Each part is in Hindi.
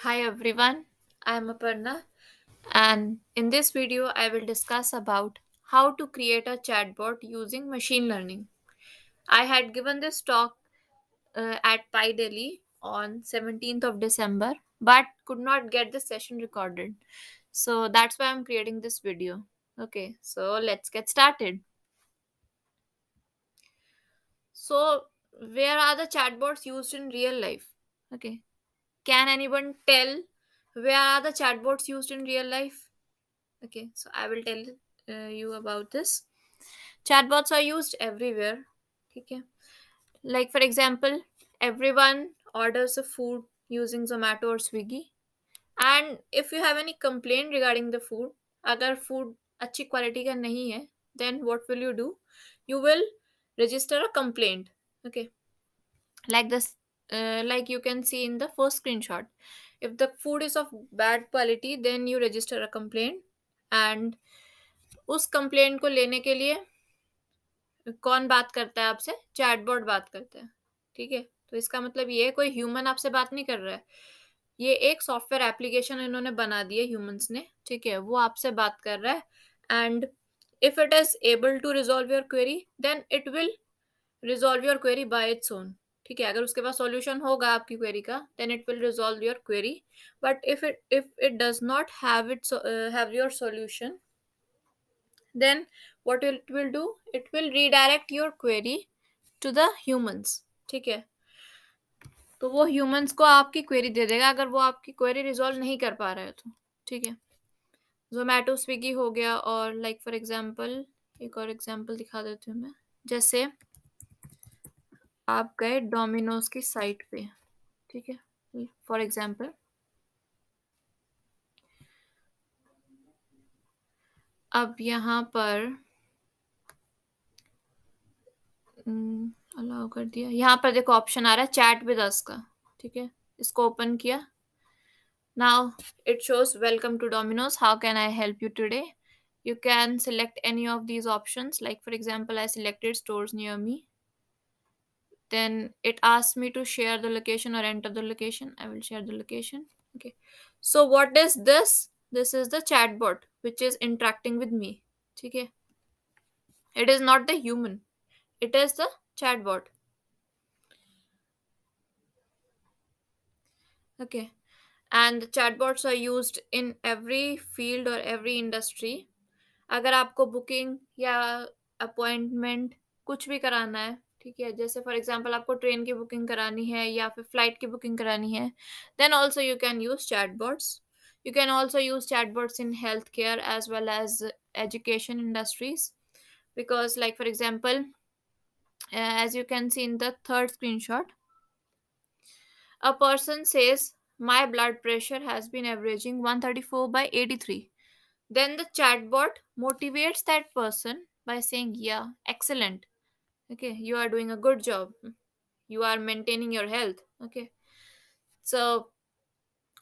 Hi everyone, I am Aparna and in this video I will discuss about how to create a chatbot using machine learning. I had given this talk at Pi Delhi on 17th of December but could not get the session recorded. So that's why I'm creating this video. Okay, so let's get started. So where are the chatbots used in real life? Okay. Can anyone tell where are the chatbots used in real life? Okay, so I will tell you about this. Chatbots are used everywhere. Okay, like for example, everyone orders a food using Zomato or Swiggy, and if you have any complaint regarding the food, अगर food अच्छी quality का नहीं है, then what will you do? You will register a complaint. Okay, like this, like you can see in the first screenshot. If the food is of bad quality, then you register a complaint, and उस कंप्लेंट को लेने के लिए कौन बात करता है आपसे? चैटबॉट बात करता है। ठीक है, तो इसका मतलब ये है कोई ह्यूमन आपसे बात नहीं कर रहा है। ये एक सॉफ्टवेयर एप्लीकेशन इन्होंने बना दी है ह्यूमंस ने। ठीक है, वो आपसे बात कर रहा है and if it is able to resolve your query then it will resolve your query by its own. ठीक है, अगर उसके पास सॉल्यूशन होगा आपकी क्वेरी का then it will resolve your query. But if it does not have your solution, then what it will do, it will redirect your query to the humans. ठीक है, तो वो ह्यूमंस को आपकी क्वेरी दे देगा अगर वो आपकी क्वेरी रिजॉल्व नहीं कर पा रहा है तो। ठीक है, जोमेटो स्विगी हो गया, और लाइक फॉर एग्जांपल एक और एग्जांपल दिखा देती हूँ मैं। जैसे आप गए डोमिनोज की साइट पे। ठीक है, फॉर एग्जांपल अब यहाँ पर अलाउ कर दिया। यहाँ पर देखो ऑप्शन आ रहा है चैट विद अस का। ठीक है, इसको ओपन किया। Now it shows welcome to Domino's. How can I help you today? You can select any of these options. Like for example, I selected stores near me. Then it asks me to share the location or enter the location. I will share the location. Okay. So what is this? This is the chatbot which is interacting with me. Okay. It is not the human. It is the chatbot. Okay. And the chatbots are used in every field or every industry. अगर आपको बुकिंग या अपॉइंटमेंट कुछ भी कराना है, ठीक है, जैसे फॉर एग्जांपल आपको ट्रेन की बुकिंग करानी है या फिर फ्लाइट की बुकिंग करानी है, then also you can use chatbots. You can also use chatbots in health care as well as education industries, because like for example, as you can see in the third screenshot, a person says my blood pressure has been averaging 134 by 83. Then the chatbot motivates that person by saying, yeah, excellent. Okay, you are doing a good job. You are maintaining your health. Okay, so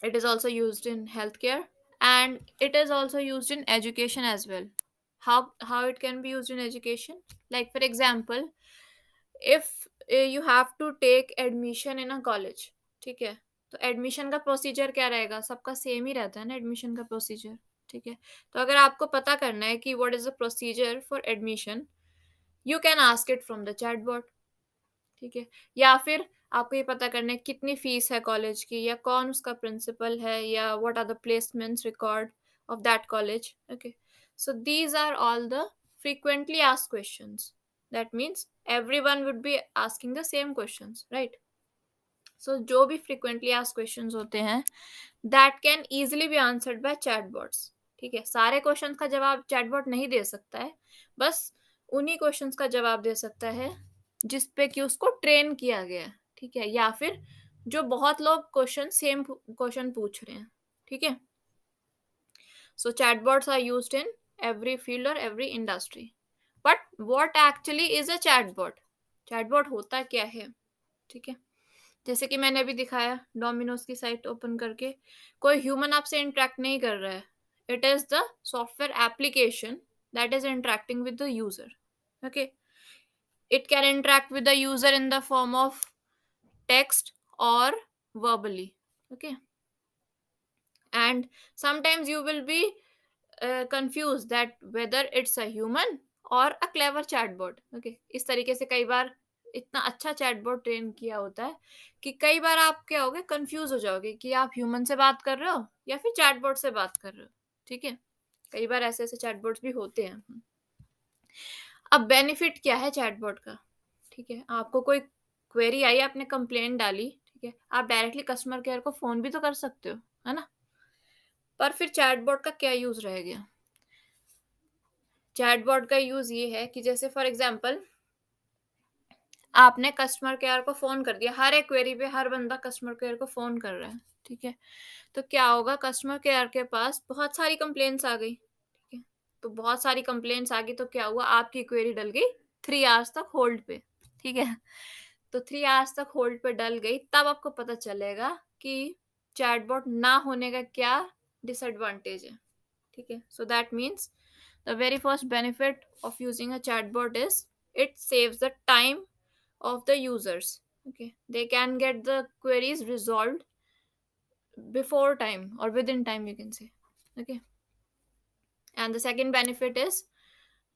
it is also used in healthcare, and it is also used in education as well. How it can be used in education? Like for example, if you have to take admission in a college, ठीक है, तो एडमिशन का प्रोसीजर क्या रहेगा? सबका सेम ही रहता है ना एडमिशन का प्रोसीजर। ठीक है, तो अगर आपको पता करना है कि what is the procedure for admission, you can ask it from the chatbot. ठीक है, या फिर आपको ये पता करना है कितनी फीस है कॉलेज की, या कौन उसका प्रिंसिपल है, या what are the placements record of that college. Okay, so these are all the frequently asked questions. That means everyone would be asking the same questions, right? So जो भी frequently asked questions होते हैं, that can easily be answered by chatbots. ठीक है, सारे क्वेश्चंस का जवाब चैटबॉट नहीं दे सकता है, बस उन्हीं क्वेश्चंस का जवाब दे सकता है जिस पे कि उसको ट्रेन किया गया है। ठीक है, या फिर जो बहुत लोग क्वेश्चन सेम क्वेश्चन पूछ रहे हैं। ठीक है, so chatbots are used in every field or every industry. But what actually is a chatbot? Chatbot होता क्या है? ठीक है, जैसे कि मैंने अभी दिखाया डोमिनोज की साइट ओपन करके, कोई ह्यूमन आपसे इंटरेक्ट नहीं कर रहा है। It is the software application that is interacting with the user. Okay, it can interact with the user in the form of text और verbally. Okay, and sometimes you will be confused that whether it's a human or a clever chatbot. Okay, इस तरीके से कई बार इतना अच्छा चैटबॉट ट्रेन किया होता है कि कई बार आप क्या होगे, कंफ्यूज हो जाओगे कि आप ह्यूमन से बात कर रहे हो या फिर चैटबॉट से बात कर रहे हो। ठीक है, कई बार ऐसे ऐसे चैटबॉट्स भी होते हैं। अब बेनिफिट क्या है चैटबॉट का? ठीक है, आपको कोई क्वेरी आई, आपने कंप्लेंट डाली, ठीक है, आप डायरेक्टली कस्टमर केयर को फोन भी तो कर सकते हो, है ना? पर फिर चैटबॉट का क्या यूज रह गया? चैटबॉट का यूज ये है कि जैसे फॉर एग्जांपल आपने कस्टमर केयर को फोन कर दिया, हर एक क्वेरी पे हर बंदा कस्टमर केयर को फोन कर रहा है, ठीक है, तो क्या होगा, कस्टमर केयर के पास बहुत सारी कंप्लेंट्स आ गई, ठीक है, तो बहुत सारी कंप्लेंट्स आ गई तो क्या हुआ, आपकी क्वेरी डल गई 3 आवर्स तक होल्ड पे। ठीक है, तो 3 आवर्स तक होल्ड पे डल गई, तब आपको पता चलेगा कि चैटबॉट ना होने का क्या डिसएडवांटेज है। ठीक है, so that means the very first benefit of using a chatbot is it saves the time of the users. Okay, they can get the queries resolved before time or within time, you can say. Okay, and the second benefit is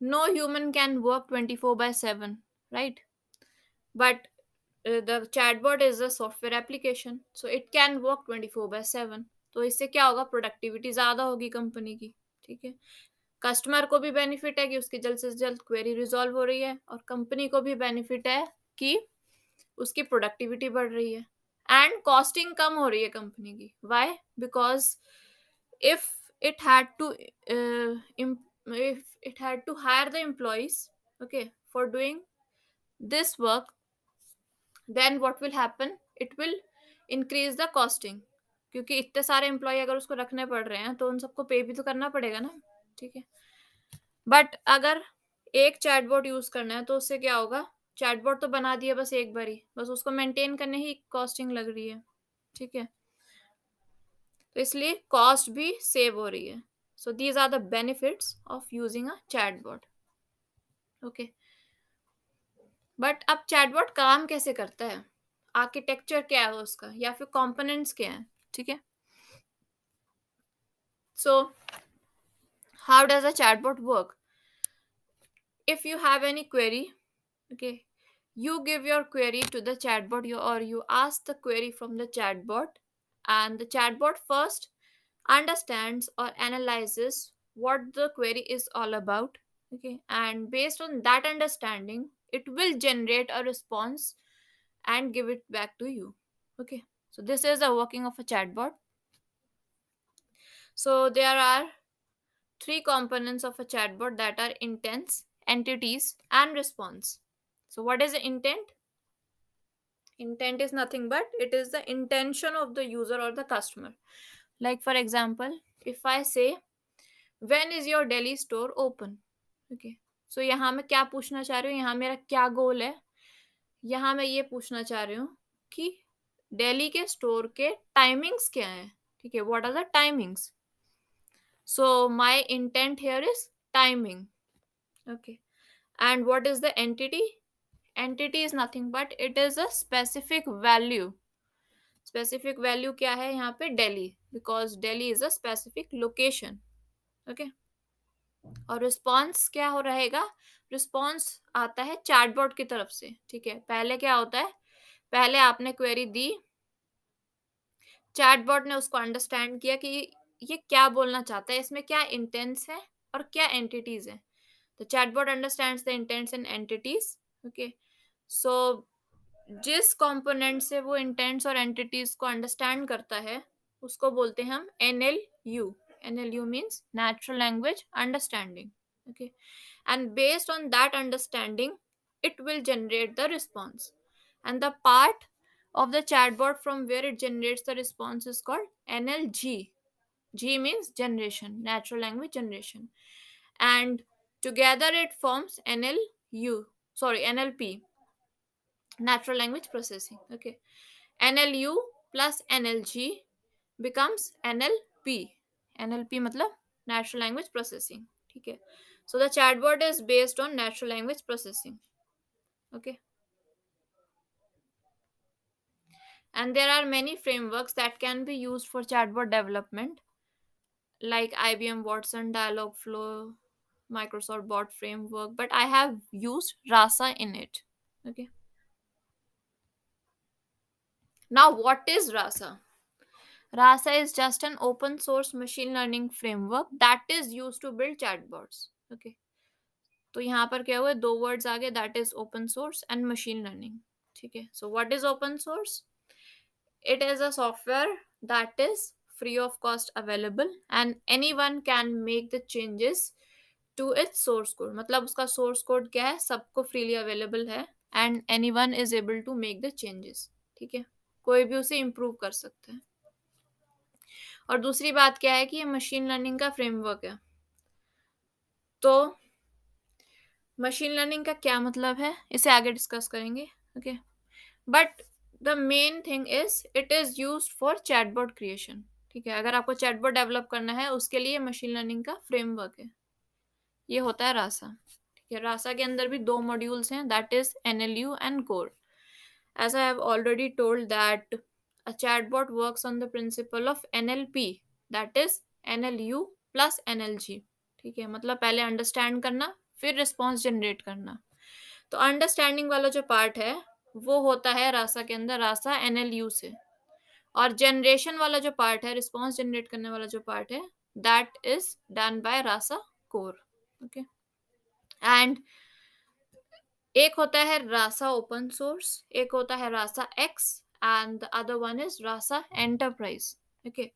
no human can work 24 by 7, right? But the chatbot is a software application, so it can work 24 by 7. तो इससे क्या होगा, प्रोडक्टिविटी ज्यादा होगी कंपनी की। ठीक है, कस्टमर को भी बेनिफिट है कि उसकी जल्द से जल्द क्वेरी रिजॉल्व हो रही है, और कंपनी को भी बेनिफिट है कि उसकी प्रोडक्टिविटी बढ़ रही है, एंड कॉस्टिंग कम हो रही है कंपनी की। Why? Because if it had to if it had to hire the employees, okay, for doing this work, then what will happen, it will increase the costing, क्योंकि इतने सारे एम्प्लॉय अगर उसको रखने पड़ रहे हैं तो उन सबको पे भी तो करना पड़ेगा ना। ठीक है, बट अगर एक चैटबॉट यूज करना है तो उससे क्या होगा, चैटबॉट तो बना दिया बस एक बार ही, बस उसको मेंटेन करने ही कॉस्टिंग लग रही है। ठीक है, तो इसलिए कॉस्ट भी सेव हो रही है। So these are the benefits of using a chatbot. Okay, but अब चैटबॉट काम कैसे करता है, आर्किटेक्चर क्या है उसका, या फिर कंपोनेंट्स क्या है? ठीक है, so how does a chatbot work? If you have any query, okay, you give your query to the chatbot, or you ask the query from the chatbot, and the chatbot first understands or analyzes what the query is all about. Okay, and based on that understanding it will generate a response and give it back to you. Okay, so this is the working of a chatbot. So there are three components of a chatbot, that are intents, entities, and response. So what is the intent? Intent is nothing but it is the intention of the user or the customer. Like for example, if I say when is your Delhi store open? Okay, so यहाँ मैं क्या पूछना चाह रही हूँ, यहाँ मेरा क्या गोल है, यहाँ मैं ये पूछना चाह रही हूँ कि दिल्ली के स्टोर के टाइमिंग्स क्या है। ठीक है, what are the timings? So my intent here is timing. Okay, and what is the entity? Entity is nothing but it is a specific value. Specific value क्या है यहाँ पे? Delhi, because Delhi is a specific location. Okay, और रिस्पॉन्स क्या हो रहेगा? रिस्पॉन्स आता है चैटबॉट की तरफ से। ठीक है, पहले क्या होता है, पहले आपने क्वेरी दी, चैटबॉट ने उसको अंडरस्टैंड किया कि ये क्या बोलना चाहता है, इसमें क्या इंटेंट्स है और क्या एंटिटीज है। तो chatbot understands the intents and entities. Okay, so जिस कंपोनेंट से वो इंटेंट्स और एंटिटीज को अंडरस्टैंड करता है उसको बोलते हैं हम NLU. NLU means natural language understanding. Okay, and based on that understanding it will generate the response, and the part of the chatbot from where it generates the response is called NLG. G means generation, natural language generation, and together it forms NLU, sorry, NLP, natural language processing. Okay, NLU plus NLG becomes NLP. NLP मतलब natural language processing. ठीक है, so the chatbot is based on natural language processing. Okay, and there are many frameworks that can be used for chatbot development. like IBM Watson, Dialogflow, Microsoft Bot Framework, but I have used Rasa in it. Okay. Now, what is Rasa? Rasa is just an open source machine learning framework that is used to build chatbots. Okay. तो यहाँ पर क्या हुआ, दो वर्ड्स आ गए, that is open source and machine learning. ठीक है. So what is open source? It is a software that is free of cost available and anyone can make the changes to its source code. मतलब उसका source code क्या है, सबको freely available है and anyone is able to make the changes. ठीक है. कोई भी उसे improve कर सकता है. और दूसरी बात क्या है कि ये मशीन लर्निंग का फ्रेमवर्क है. तो मशीन लर्निंग का क्या मतलब है, इसे आगे डिस्कस करेंगे. Okay. But the main thing is it is use for chatbot creation. ठीक है. अगर आपको चैटबॉट डेवलप करना है उसके लिए मशीन लर्निंग का फ्रेमवर्क है. ये होता है रासा. ठीक है. रासा के अंदर भी दो मॉड्यूल्स हैं, that is NLU and core. As I have already told that a chatbot works on the principle of NLP, that is NLU plus NLG. ठीक है. मतलब पहले अंडरस्टैंड करना फिर रिस्पॉन्स जनरेट करना. तो अंडरस्टैंडिंग वाला जो पार्ट है वो होता है रासा के अंदर, रासा एनएलयू से. और जनरेशन वाला जो पार्ट है, रिस्पॉन्स जनरेट करने वाला जो पार्ट है, that is done by Rasa core. Okay. And एक होता है रासा ओपन सोर्स, एक होता है Rasa X, and the other one is Rasa enterprise. Okay.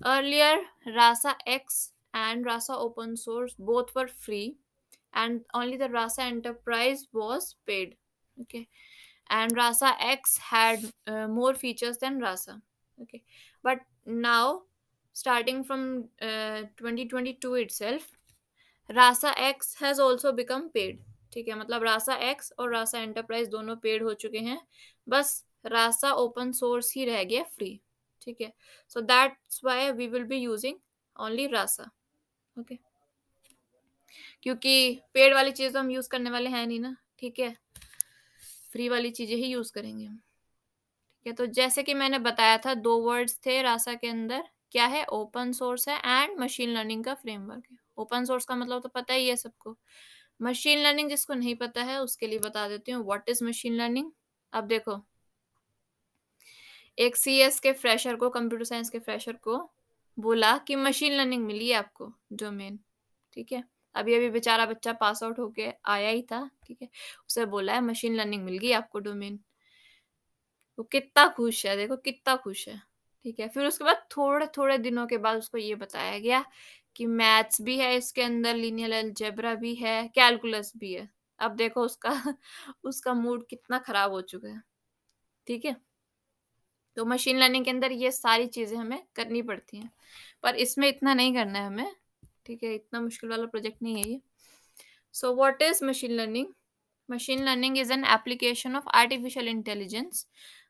Earlier Rasa X and Rasa open source both were free and only the Rasa enterprise was paid. Okay. And Rasa X had more features than Rasa. Okay. But now, starting from 2022 itself, Rasa X has also become paid. ठीक है. मतलब रासा एक्स और रासा एंटरप्राइज दोनों पेड हो चुके हैं. बस रासा ओपन सोर्स ही रह गया फ्री. ठीक है. So that's why we will be using only Rasa. Okay. क्योंकि पेड वाली चीज तो हम यूज करने वाले हैं नहीं ना. ठीक है. फ्री वाली चीजें ही यूज करेंगे हम. ठीक है. तो जैसे कि मैंने बताया था, दो वर्ड्स थे रासा के अंदर. क्या है? ओपन सोर्स है एंड मशीन लर्निंग का फ्रेमवर्क है. ओपन सोर्स का मतलब तो पता ही है सबको. मशीन लर्निंग जिसको नहीं पता है उसके लिए बता देती हूँ व्हाट इज मशीन लर्निंग. अब देखो, एक सीएस के फ्रेशर को, कंप्यूटर साइंस के फ्रेशर को बोला कि मशीन लर्निंग मिली है आपको डोमेन. ठीक है. अभी अभी बेचारा बच्चा पास आउट होके आया ही था. ठीक है. उसे बोला है मशीन लर्निंग मिल गई आपको डोमेन. वो कितना खुश है, देखो कितना खुश है. ठीक है. फिर उसके बाद थोड़े थोड़े दिनों के बाद उसको ये बताया गया कि मैथ्स भी है इसके अंदर, लीनियर अलजेब्रा भी है, कैलकुलस भी है. अब देखो उसका उसका मूड कितना खराब हो चुका है. ठीक है. तो मशीन लर्निंग के अंदर ये सारी चीजें हमें करनी पड़ती हैं, पर इसमें इतना नहीं करना है हमें. ठीक है. इतना मुश्किल वाला प्रोजेक्ट नहीं है ये. So what is machine learning? Machine learning is an application of artificial intelligence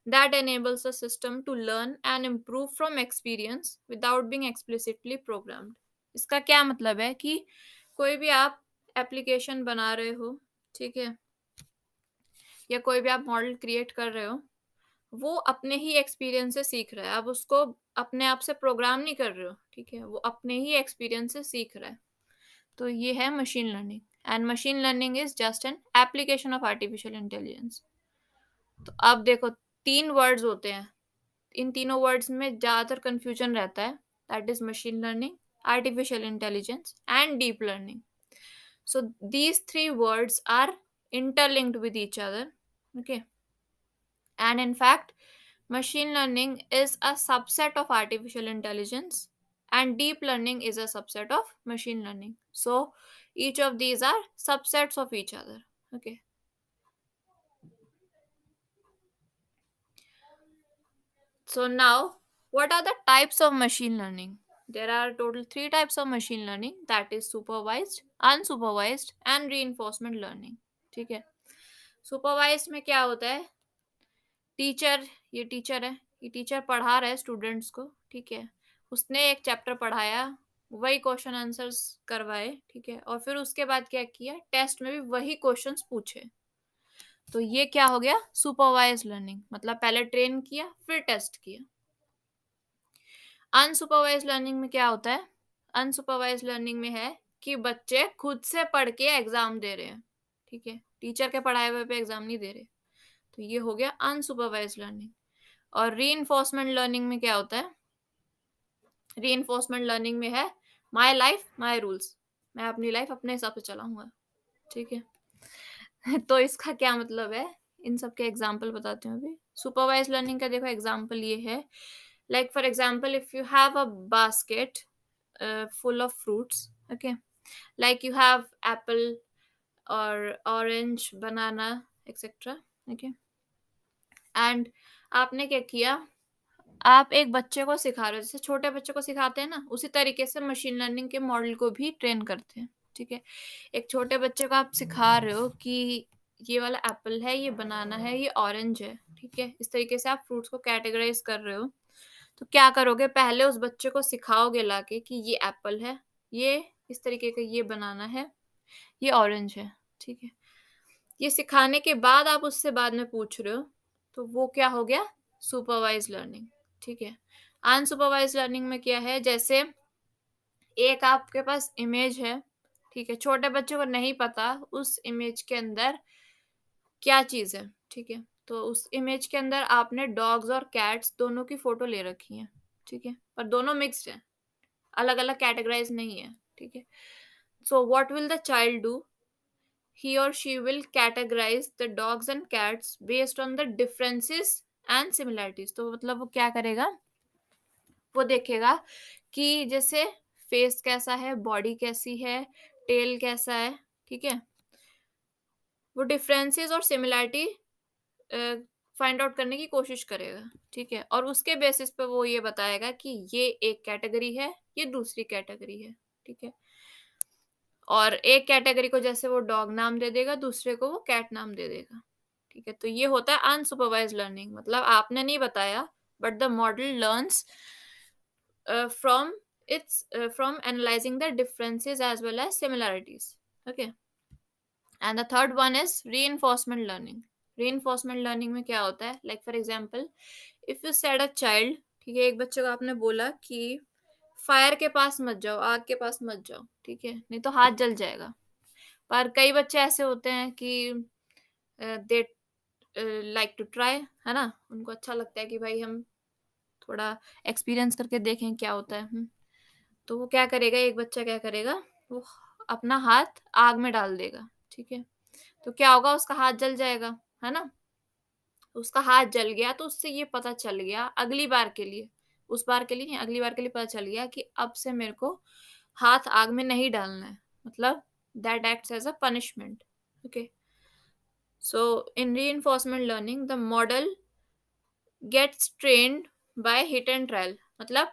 that enables a system to learn and improve from experience without being explicitly programmed. इसका क्या मतलब है कि कोई भी आप एप्लीकेशन बना रहे हो, ठीक है, या कोई भी आप मॉडल क्रिएट कर रहे हो, वो अपने ही एक्सपीरियंस से सीख रहा है. आप उसको अपने आप से प्रोग्राम नहीं कर रहे हो. ठीक है. वो अपने ही एक्सपीरियंस से सीख रहा है. तो ये है machine learning. And machine learning is just an application of artificial intelligence. तो अब देखो, तीन वर्ड्स होते हैं. इन तीनों वर्ड्स में ज़्यादातर कंफ्यूजन रहता है. That is machine learning, artificial intelligence and deep learning. So these three words are interlinked with each other. Okay. And in fact, machine learning is a subset of artificial intelligence and deep learning is a subset of machine learning. So each of these are subsets of each other. Okay. So now, what are the types of machine learning? There are total three types of machine learning, that is supervised, unsupervised and reinforcement learning. ठीक है. सुपरवाइज्ड में क्या होता है? टीचर, ये टीचर है, ये टीचर पढ़ा रहा है स्टूडेंट्स को. ठीक है. उसने एक चैप्टर पढ़ाया, वही क्वेश्चन आंसर्स करवाए. ठीक है. और फिर उसके बाद क्या किया? टेस्ट में भी वही क्वेश्चंस पूछे. तो ये क्या हो गया? Supervise learning. मतलब पहले ट्रेन किया फिर टेस्ट किया. अनसुपरवाइज लर्निंग में क्या होता है? अनसुपरवाइज्ड लर्निंग में है कि बच्चे खुद से पढ़ के एग्जाम दे रहे हैं, ठीक है, टीचर के पढ़ाए हुए पे एग्जाम नहीं दे रहे। तो ये हो गया अनसुपरवाइज्ड लर्निंग। और रीइंफोर्समेंट लर्निंग में क्या होता है? रीइंफोर्समेंट लर्निंग में है माय लाइफ माय रूल्स, मैं अपनी लाइफ अपने हिसाब से चलाऊंगा, ठीक है। तो इसका क्या मतलब है, इन सब के एग्जांपल बताती हूँ अभी। सुपरवाइज लर्निंग का देखो एग्जांपल ये है, like for example if you have a basket full of fruits, okay, like you have apple or orange, banana, etc, okay, and आपने क्या किया, आप एक बच्चे को सिखा रहे हो, जैसे छोटे बच्चे को सिखाते हैं ना, उसी तरीके से मशीन लर्निंग के मॉडल को भी ट्रेन करते हैं, ठीक है। एक छोटे बच्चे को आप सिखा रहे हो कि ये वाला एप्पल है, ये बनाना है, ये ऑरेंज है, ठीक है, इस तरीके से आप फ्रूट्स को कैटेगराइज कर रहे हो। तो क्या करोगे, पहले उस बच्चे को सिखाओगे लाके कि ये एप्पल है, ये इस तरीके का, ये बनाना है, ये ऑरेंज है, ठीक है। ये सिखाने के बाद आप उससे बाद में पूछ रहे हो, तो वो क्या हो गया, सुपरवाइज लर्निंग, ठीक है। अनसुपरवाइज लर्निंग में क्या है, जैसे एक आपके पास इमेज है, ठीक है, छोटे बच्चे को नहीं पता उस इमेज के अंदर क्या चीज है, ठीक है। तो उस इमेज के अंदर आपने डॉग्स और कैट्स दोनों की फोटो ले रखी है, ठीक है, पर दोनों मिक्स्ड है, अलग अलग कैटेगराइज नहीं है, ठीक है। So what will the child do, he or she will categorize the dogs and cats based on the differences and similarities। तो मतलब वो क्या करेगा, वो देखेगा कि जैसे फेस कैसा है, बॉडी कैसी है, टेल कैसा है, ठीक है, वो डिफरेंसेस और सिमिलैरिटी फाइंड आउट करने की कोशिश करेगा, ठीक है, और उसके बेसिस पे वो ये बताएगा कि ये एक कैटेगरी है, ये दूसरी कैटेगरी है, ठीक है। और एक कैटेगरी को जैसे वो डॉग नाम दे देगा, दूसरे को वो कैट नाम दे देगा, ठीक है। तो ये होता है अनसुपरवाइज्ड लर्निंग, मतलब आपने नहीं बताया, but the model learns from its from analysing the differences as well as similarities, okay. And the third one is reinforcement learning. Reinforcement learning में क्या होता है, like for example if you said a child, ठीक है, एक बच्चे को आपने बोला कि फायर के पास मत जाओ, आग के पास मत जाओ, ठीक है, नहीं तो हाथ जल जाएगा। पर कई बच्चे ऐसे होते हैं कि दे लाइक टू ट्राई, है ना, उनको अच्छा लगता है कि भाई हम थोड़ा एक्सपीरियंस करके देखें क्या होता है। तो वो क्या करेगा, एक बच्चा क्या करेगा, वो अपना हाथ आग में डाल देगा, ठीक है। तो क्या होगा, उसका हाथ जल जाएगा, है ना। उसका हाथ जल गया तो उससे ये पता चल गया अगली बार के लिए, उस बार के लिए नहीं, अगली बार के लिए पता चल गया कि अब से मेरे को हाथ आग में नहीं डालना है, मतलब that acts as a punishment, okay. So in reinforcement learning, the model gets trained by hit and trial, मतलब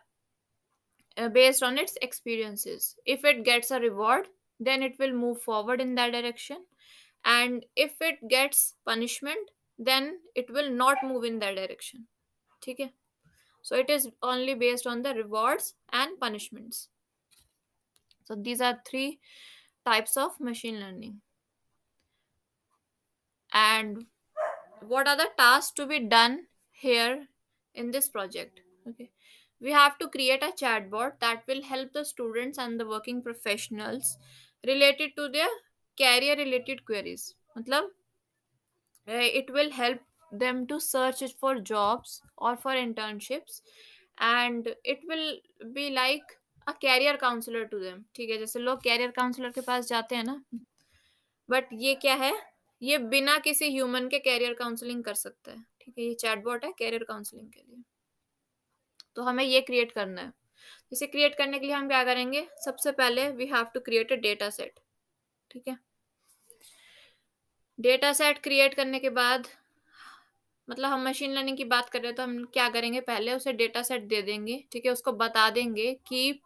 based on its experiences. If it gets a reward, then it will move forward in that direction, and if it gets punishment, then it will not move in that direction, ठीक है। So it is only based on the rewards and punishments. So these are three types of machine learning. And what are the tasks to be done here in this project, okay, we have to create a chatbot that will help the students and the working professionals related to their career related queries, मतलब it will help them to search it for jobs or for internships, and it will be like a career counselor to them, ठीक है, जैसे लोग कैरियर काउंसलर के पास जाते हैं ना, बट ये क्या है, ये बिना किसी ह्यूमन के कैरियर काउंसलिंग कर सकता है, ठीक है, ये चैटबॉट है कैरियर काउंसलिंग के लिए। तो हमें ये क्रिएट करना है। इसे क्रिएट करने के लिए हम क्या करेंगे, सबसे पहले we have to create a data set, ठीक है। डेटा सेट क्रिएट करने के बाद, मतलब हम मशीन लर्निंग की बात कर रहे हैं, तो हम क्या करेंगे, पहले उसे डेटा सेट दे देंगे, ठीक है, उसको बता देंगे कि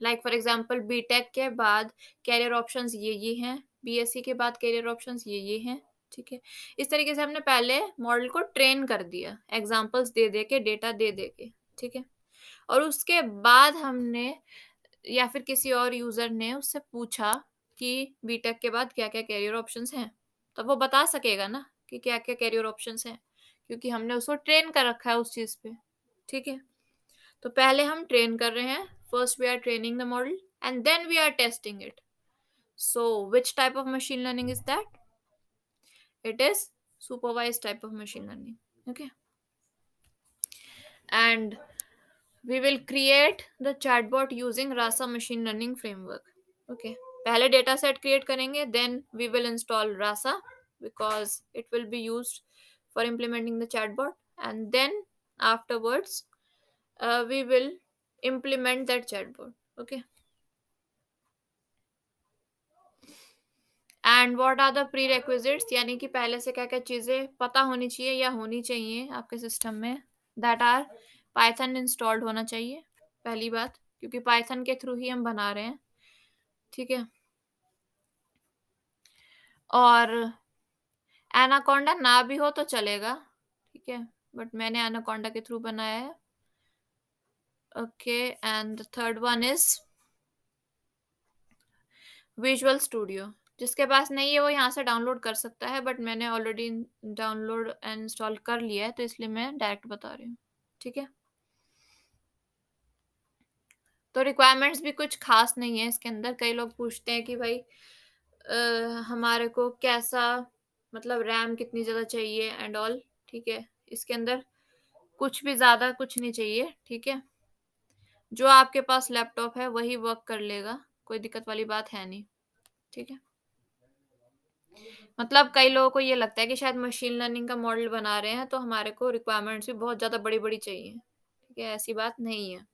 लाइक फॉर एग्जांपल बीटेक के बाद कैरियर ऑप्शंस ये हैं, बीएससी के बाद कैरियर ऑप्शंस ये हैं, ठीक है। इस तरीके से हमने पहले मॉडल को ट्रेन कर दिया, एग्जांपल्स दे दे के, डेटा दे दे के, ठीक है। और उसके बाद हमने या फिर किसी और यूजर ने उससे पूछा कि बीटेक के बाद क्या क्या कैरियर ऑप्शंस हैं, तब वो बता सकेगा ना कि क्या क्या कैरियर ऑप्शंस हैं, क्योंकि हमने उसको ट्रेन कर रखा है उस चीज पे, ठीक है। तो पहले हम ट्रेन कर रहे हैं, First we are training the model and then we are testing it. So which type of machine learning is that? It is supervised type of machine learning. Okay. And we will create the chatbot using rasa machine learning framework. Okay. पहले data set create करेंगे, then we will install rasa because it will be used for implementing the chatbot, and then afterwards we will implement that chatbot. Okay. And what are the prerequisites, यानी कि पहले से क्या क्या चीजें पता होनी चाहिए या होनी चाहिए आपके सिस्टम में, दैट आर पाइथन इंस्टॉल्ड होना चाहिए, पहली बात, क्योंकि पाइथन के थ्रू ही हम बना रहे हैं, ठीक है। और एनाकोंडा ना भी हो तो चलेगा, ठीक है, बट मैंने एनाकोंडा के थ्रू बनाया है। Okay, and third one is visual studio. जिसके पास नहीं है वो यहाँ से डाउनलोड कर सकता है, बट मैंने ऑलरेडी डाउनलोड एंड इंस्टॉल कर लिया है, तो इसलिए मैं डायरेक्ट बता रही हूँ, ठीक है। तो रिक्वायरमेंट्स भी कुछ खास नहीं है इसके अंदर। कई लोग पूछते हैं कि भाई हमारे को कैसा, मतलब रैम कितनी ज़्यादा चाहिए एंड ऑल, ठीक है। इसके अंदर कुछ भी ज़्यादा कुछ नहीं चाहिए, ठीक है। जो आपके पास लैपटॉप है वही वर्क कर लेगा, कोई दिक्कत वाली बात है नहीं, ठीक है। मतलब कई लोगों को ये लगता है कि शायद मशीन लर्निंग का मॉडल बना रहे हैं तो हमारे को रिक्वायरमेंट्स भी बहुत ज़्यादा बड़ी बड़ी चाहिए, ठीक है, ऐसी बात नहीं है।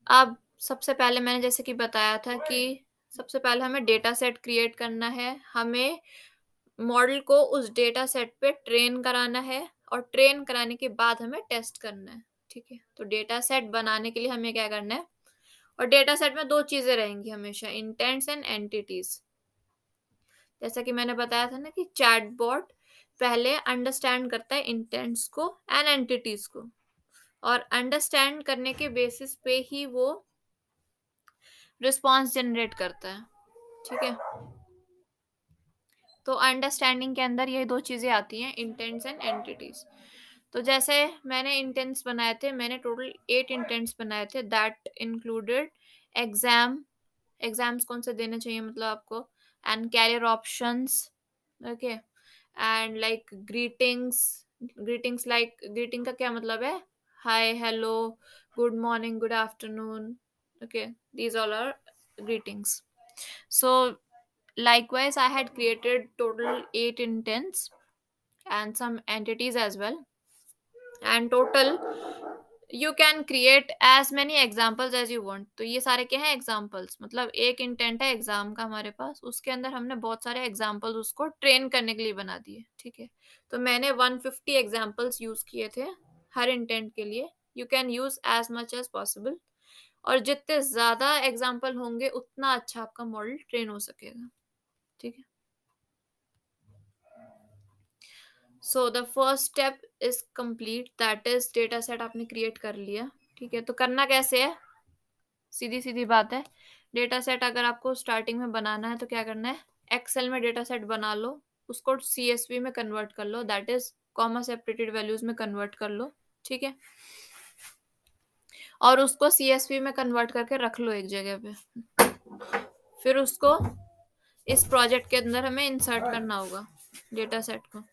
अब सबसे पहले मैंने जैसे कि बताया था कि सबसे पहले हमें डेटा सेट क्रिएट करना है, हमें मॉडल को उस डेटा सेट पे ट्रेन कराना है, और ट्रेन कराने के बाद हमें टेस्ट करना है, ठीक है। तो डेटा सेट बनाने के लिए हमें क्या करना है, और डेटा सेट में दो चीजें रहेंगी हमेशा, इंटेंट्स एंड एंटिटीज। जैसा कि मैंने बताया था ना कि चैटबॉट पहले अंडरस्टैंड करता है इंटेंट्स को एंड एंटिटीज को, और अंडरस्टैंड करने के बेसिस पे ही वो रिस्पॉन्स जनरेट करता है, ठीक है। तो अंडरस्टैंडिंग के अंदर ये दो चीजें आती हैं, इंटेंट्स एंड एंटिटीज। तो जैसे मैंने इंटेंट्स बनाए थे, मैंने टोटल 8 इंटेंट्स बनाए थे, दैट इंक्लूडेड एग्जाम, एग्जाम्स कौन से देने चाहिए मतलब आपको, and career options, okay, and like greetings. Greetings like, greeting का क्या मतलब है, hi, hello, good morning, good afternoon, okay, these all are greetings. So likewise I had created total 8 intents and some entities as well, and total you can create as many examples as you want। तो ये सारे क्या है, एग्जाम्पल्स, मतलब एक इंटेंट है एग्जाम का हमारे पास, उसके अंदर हमने बहुत सारे एग्जाम्पल्स उसको ट्रेन करने के लिए बना दिए, ठीक है। तो मैंने 150 एग्जाम्पल्स यूज किए थे हर इंटेंट के लिए। You can use as much as possible, और जितने ज्यादा एग्जाम्पल होंगे उतना अच्छा आपका मॉडल ट्रेन हो सकेगा, ठीक है। So the first step is complete, that is data set आपने क्रिएट कर लिया, ठीक है। तो करना कैसे है, सीधी सीधी बात है। डेटा सेट अगर आपको स्टार्टिंग में बनाना है तो क्या करना है, एक्सेल में डेटा सेट बना लो, उसको सीएसवी में कन्वर्ट कर लो, that is comma separated values में कन्वर्ट कर लो, ठीक है। और उसको सीएसवी में कन्वर्ट करके रख लो एक जगह पे। फिर उसको इस प्रोजेक्ट के अंदर हमें इंसर्ट करना होगा डेटा सेट को।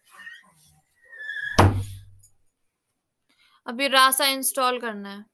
अभी रासा इंस्टॉल करना है,